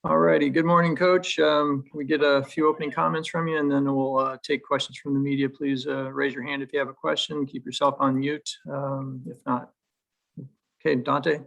All righty. Good morning, Coach. Can we get a few opening comments from you, and then we'll take questions from the media. Please raise your hand if you have a question. Keep yourself on mute if not. Okay, Donte.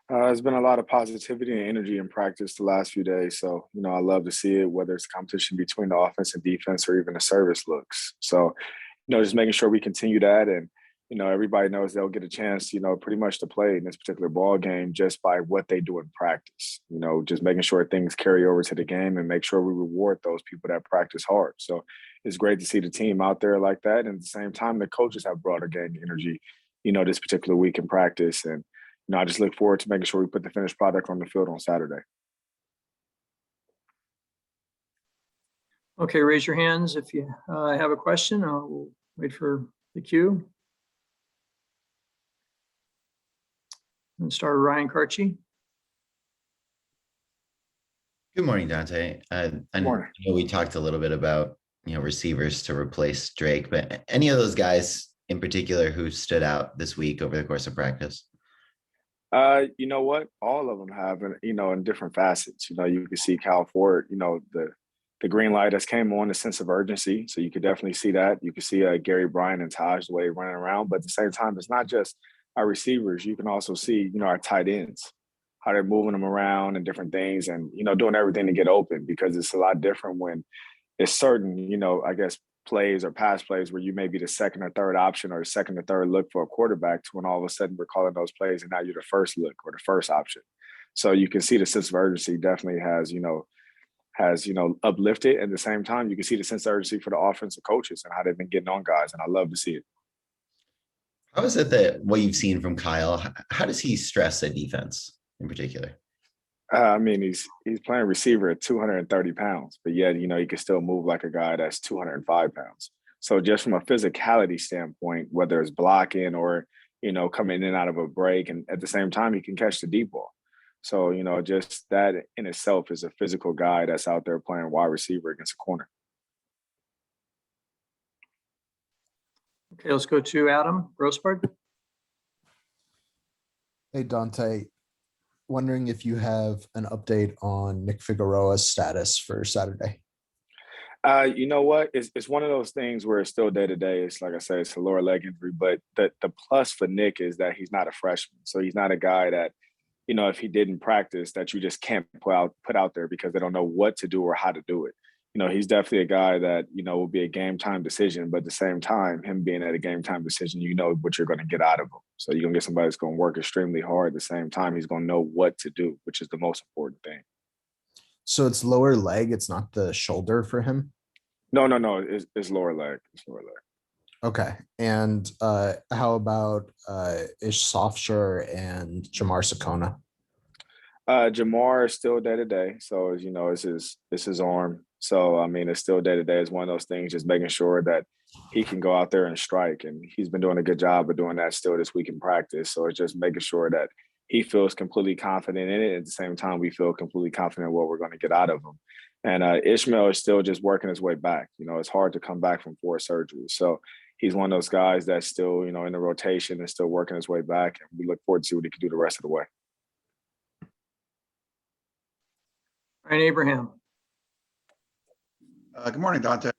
There's been a lot of positivity and energy in practice the last few days. So, I love to see it, whether it's competition between the offense and defense or even the service looks. So, just making sure we continue that. And, everybody knows they'll get a chance, pretty much to play in this particular ball game just by what they do in practice. Just making sure things carry over to the game and make sure we reward those people that practice hard. So it's great to see the team out there like that. And at the same time, the coaches have brought a game energy, this particular week in practice. And I just look forward to making sure we put the finished product on the field on Saturday. Okay, raise your hands if you have a question. I'll wait for the cue. And start Ryan Karchi. Good morning, Donte. I know we talked a little bit about receivers to replace Drake, but any of those guys in particular who stood out this week over the course of practice? You know what? All of them have, in different facets. You can see Cal Ford, the green light has came on, the sense of urgency. So you could definitely see that. You can see Gary Bryant and Taj the way running around. But at the same time, it's not just our receivers. You can also see, our tight ends, how they're moving them around and different things and, doing everything to get open, because it's a lot different when it's certain, I guess, plays or pass plays where you may be the second or third option or the second or third look for a quarterback to when all of a sudden we're calling those plays and now you're the first look or the first option. So you can see the sense of urgency definitely has uplifted. At the same time, you can see the sense of urgency for the offensive coaches and how they've been getting on guys. And I love to see it. How is it that what you've seen from Kyle, how does he stress a defense in particular? He's playing receiver at 230 pounds, but yet, he can still move like a guy that's 205 pounds. So just from a physicality standpoint, whether it's blocking or, coming in and out of a break, and at the same time, he can catch the deep ball. So, just that in itself is a physical guy that's out there playing wide receiver against a corner. Okay, let's go to Adam Grossbard. Hey, Donte. Wondering if you have an update on Nick Figueroa's status for Saturday. You know what? It's one of those things where it's still day to day. It's like I said, it's a lower leg injury, but the plus for Nick is that he's not a freshman. So he's not a guy that, if he didn't practice, that you just can't put out there because they don't know what to do or how to do it. He's definitely a guy that, will be a game time decision, but at the same time, him being at a game time decision, what you're going to get out of him. So you're going to get somebody that's going to work extremely hard. At the same time, he's going to know what to do, which is the most important thing. So it's lower leg. It's not the shoulder for him? No. It's lower leg. It's lower leg. Okay. And how about Ish Sofshire and Jamar Sakona? Jamar is still day to day. So, it's his arm. So, it's still day to day. It's one of those things, just making sure that he can go out there and strike. And he's been doing a good job of doing that still this week in practice. So it's just making sure that he feels completely confident in it. At the same time, we feel completely confident in what we're going to get out of him. And Ishmael is still just working his way back. It's hard to come back from 4 surgeries. So he's one of those guys that's still, in the rotation and still working his way back. And we look forward to see what he can do the rest of the way. Ryan Abraham. Good morning, Donte.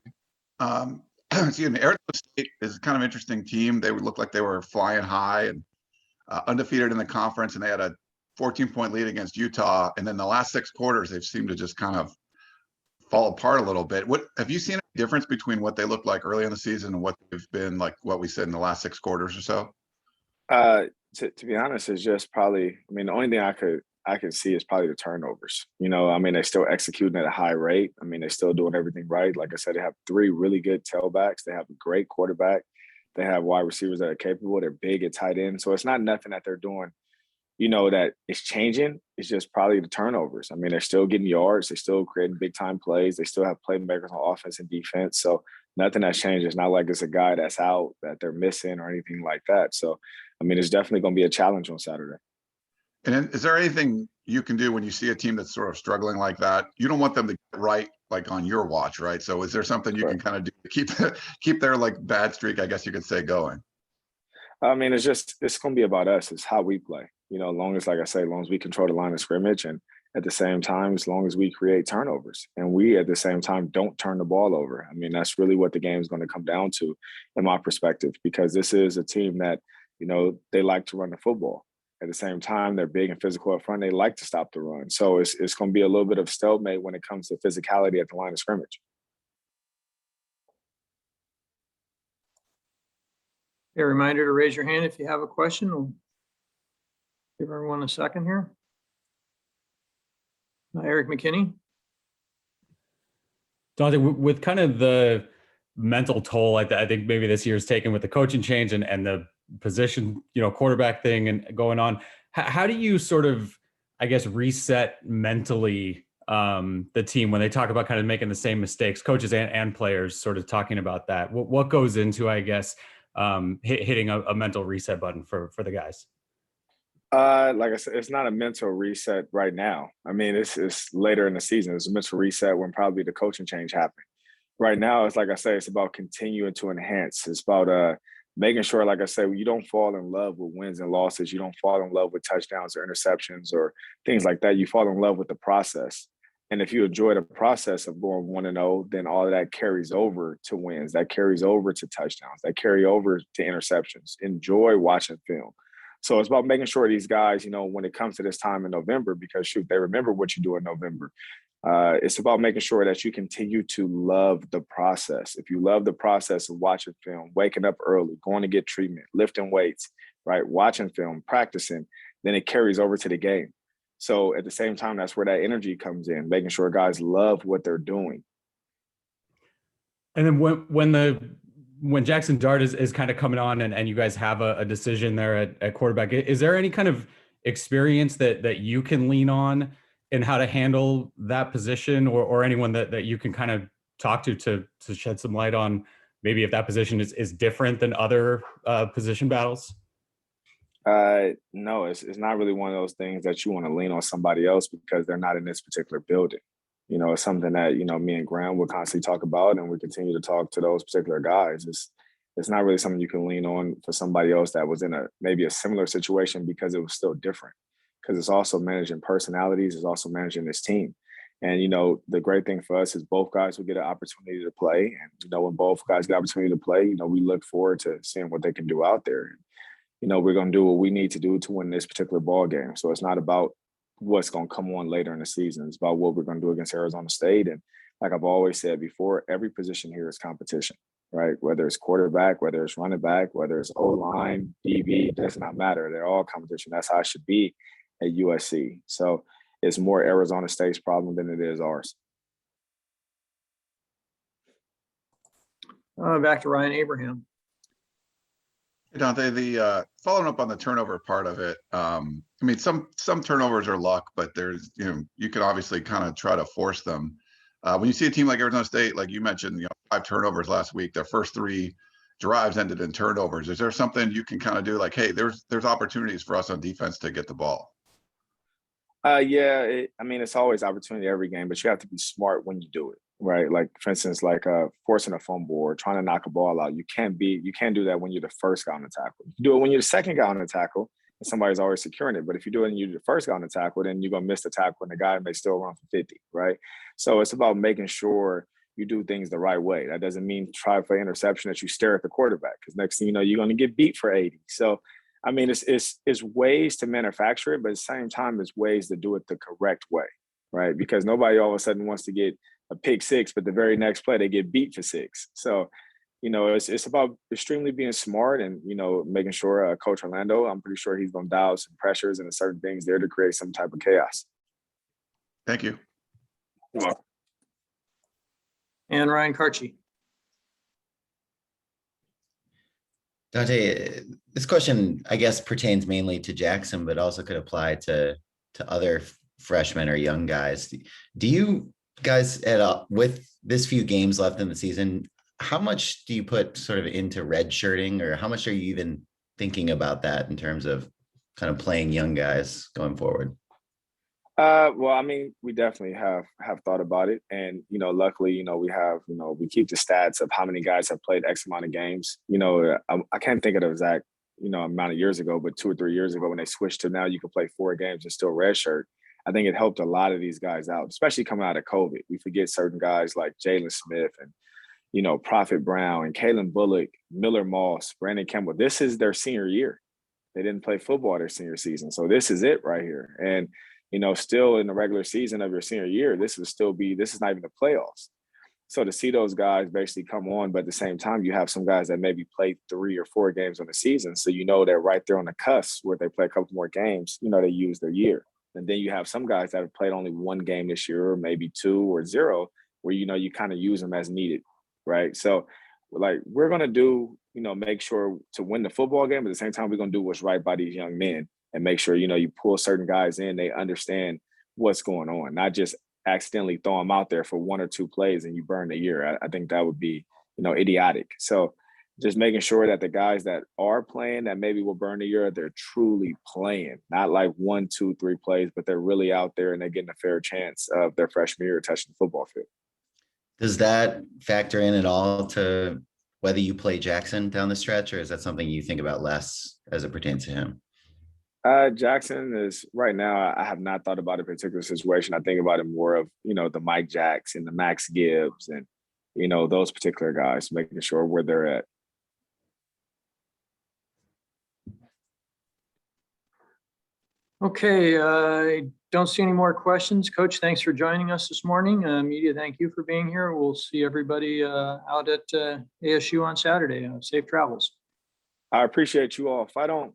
Excuse me. Arizona State is a kind of interesting team. They would look like they were flying high and undefeated in the conference, and they had a 14-point lead against Utah. And then the last 6 quarters, they've seemed to just kind of fall apart a little bit. What have you seen a difference between what they looked like early in the season and what they've been like, what we said in the last 6 quarters or so? To be honest, it's just probably, the only thing I can see is probably the turnovers. They're still executing at a high rate. They're still doing everything right. Like I said, they have 3 really good tailbacks. They have a great quarterback. They have wide receivers that are capable. They're big at tight end. So it's not nothing that they're doing, that is changing. It's just probably the turnovers. They're still getting yards. They're still creating big time plays. They still have playmakers on offense and defense. So nothing has changed. It's not like it's a guy that's out that they're missing or anything like that. So, it's definitely going to be a challenge on Saturday. And is there anything you can do when you see a team that's sort of struggling like that? You don't want them to get right, like on your watch, right? So is there something you can kind of do to keep their like bad streak, I guess you could say, going? It's going to be about us. It's how we play. As long as, like I say, as long as we control the line of scrimmage and at the same time, as long as we create turnovers and we at the same time don't turn the ball over. I mean, that's really what the game is going to come down to, in my perspective, because this is a team that, they like to run the football. At the same time, they're big and physical up front. They like to stop the run. So it's going to be a little bit of stalemate when it comes to physicality at the line of scrimmage. A reminder to raise your hand if you have a question. We'll give everyone a second here. Eric McKinney. Donte, with kind of the mental toll, I think maybe this year's taken with the coaching change and the position, quarterback thing and going on, how do you sort of, I guess, reset mentally the team when they talk about kind of making the same mistakes, coaches and players sort of talking about that? What goes into, I guess, hitting a mental reset button for the guys? Like I said, it's not a mental reset right now. I mean, it's later in the season. It's a mental reset when probably the coaching change happened. Right now, it's like I say, it's about continuing to enhance. It's about making sure, like I said, you don't fall in love with wins and losses. You don't fall in love with touchdowns or interceptions or things like that. You fall in love with the process. And if you enjoy the process of going 1-0, then all of that carries over to wins. That carries over to touchdowns. That carry over to interceptions. Enjoy watching film. So it's about making sure these guys, when it comes to this time in November, because shoot, they remember what you do in November. It's about making sure that you continue to love the process. If you love the process of watching film, waking up early, going to get treatment, lifting weights, right, watching film, practicing, then it carries over to the game. So at the same time, that's where that energy comes in, making sure guys love what they're doing. And then when Jackson Dart is kind of coming on and you guys have a decision there at quarterback, is there any kind of experience that you can lean on in how to handle that position or anyone that you can kind of talk to shed some light on maybe if that position is different than other position battles? No, it's not really one of those things that you want to lean on somebody else because they're not in this particular building. It's something that, me and Graham will constantly talk about, and we continue to talk to those particular guys. It's not really something you can lean on for somebody else that was in maybe a similar situation because it was still different. Because it's also managing personalities, it's also managing this team. And, the great thing for us is both guys will get an opportunity to play. And, when both guys get an opportunity to play, we look forward to seeing what they can do out there. And, we're going to do what we need to do to win this particular ball game. So it's not about what's going to come on later in the season. It's about what we're going to do against Arizona State. And like I've always said before, every position here is competition, right? Whether it's quarterback, whether it's running back, whether it's O-line, DB, does not matter. They're all competition. That's how it should be at USC. So it's more Arizona State's problem than it is ours. Back to Ryan Abraham. Hey, Donte, the following up on the turnover part of it, I mean, some turnovers are luck, but there's, you can obviously kind of try to force them. When you see a team like Arizona State, like you mentioned, 5 turnovers last week, their first 3 drives ended in turnovers. Is there something you can kind of do like, hey, there's opportunities for us on defense to get the ball? Yeah, it's always opportunity every game, but you have to be smart when you do it, right? Like, for instance, forcing a fumble or trying to knock a ball out. You can't do that when you're the first guy on the tackle. You do it when you're the second guy on the tackle and somebody's always securing it. But if you do it and you're the first guy on the tackle, then you're going to miss the tackle and the guy may still run for 50, right? So it's about making sure you do things the right way. That doesn't mean try for interception that you stare at the quarterback, because next thing you know, you're going to get beat for 80. So it's ways to manufacture it, but at the same time, it's ways to do it the correct way, right? Because nobody all of a sudden wants to get a pick 6, but the very next play they get beat for 6. So, it's about extremely being smart and, making sure Coach Orlando, I'm pretty sure he's going to dial some pressures and certain things there to create some type of chaos. Thank you. You're welcome. And Ryan Karchi. Donte, this question, I guess, pertains mainly to Jackson, but also could apply to other freshmen or young guys. Do you guys, with this few games left in the season, how much do you put sort of into redshirting, or how much are you even thinking about that in terms of kind of playing young guys going forward? Well, we definitely have thought about it. And, luckily, we have, we keep the stats of how many guys have played X amount of games. I can't think of the exact, amount of years ago, but 2 or 3 years ago when they switched to now you can play 4 games and still redshirt. I think it helped a lot of these guys out, especially coming out of COVID. We forget certain guys like Jalen Smith and, you know, Prophet Brown and Kalen Bullock, Miller Moss, Brandon Campbell. This is their senior year. They didn't play football their senior season. So this is it right here. And, you know, still in the regular season of your senior year, this is not even the playoffs. So to see those guys basically come on, but at the same time, you have some guys that maybe played 3 or 4 games on the season. So you know they're right there on the cusp where they play a couple more games, you know, they use their year. And then you have some guys that have played only 1 game this year, or maybe 2 or 0, where, you know, you kind of use them as needed, right? So like we're going to do, you know, make sure to win the football game, but at the same time, we're going to do what's right by these young men and make sure, you know, you pull certain guys in, they understand what's going on, not just accidentally throw them out there for 1 or 2 plays and you burn the year. I think that would be, you know, idiotic. So just making sure that the guys that are playing that maybe will burn the year, they're truly playing, not like 1, 2, 3 plays, but they're really out there and they're getting a fair chance of their freshman year touching the football field. Does that factor in at all to whether you play Jackson down the stretch, or is that something you think about less as it pertains to him? Jackson is right now, I have not thought about a particular situation. I think about it more of, you know, the Mike Jackson, the Max Gibbs, and, you know, those particular guys, making sure where they're at. Okay, I don't see any more questions. Coach, thanks for joining us this morning. Media, thank you for being here. We'll see everybody out at ASU on Saturday. Safe travels. I appreciate you all. If I don't